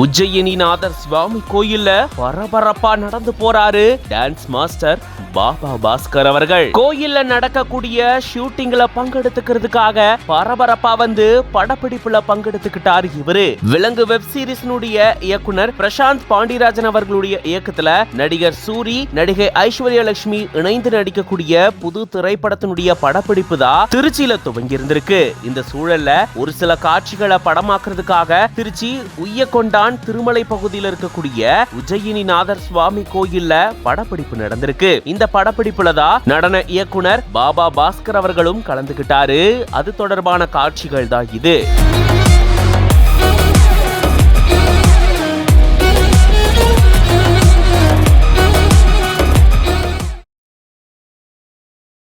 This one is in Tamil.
உஜ்ஜயினிநாதர் சுவாமி கோயில்ல பரபரப்பா நடந்து போறாரு டான்ஸ் மாஸ்டர் பாபா பாஸ்கர் அவர்கள். கோயில்ல நடக்கக்கூடிய ஷூட்டிங்ல பங்கெடுத்துக்கிறதுக்காக பரபரப்பா வந்து படப்பிடிப்புல பங்கெடுத்துக்கிட்டாரு இவரு. விலங்கு வெப் சீரிஸ்னுடைய இயக்குனர் பிரசாந்த் பாண்டிராஜன் அவர்களுடைய இயக்கத்துல நடிகர் சூரி, நடிகை ஐஸ்வர்யா லட்சுமி இணைந்து நடிக்கக்கூடிய புது திரைப்படத்தினுடைய படப்பிடிப்பு தான் திருச்சியில துவங்கி இருந்திருக்கு. இந்த சூழல்ல ஒரு சில காட்சிகளை படமாக்குறதுக்காக திருச்சி உய்யக்கொண்டான் திருமலை பகுதியில் இருக்கக்கூடிய உஜ்ஜயினிநாதர் சுவாமி கோயில்ல படப்பிடிப்பு நடந்திருக்கு. இந்த படப்பிடிப்புல தான் நடன இயக்குனர் பாபா பாஸ்கர் அவர்களும் கலந்துகிட்டாரு. அது தொடர்பான காட்சிகள் தான் இது.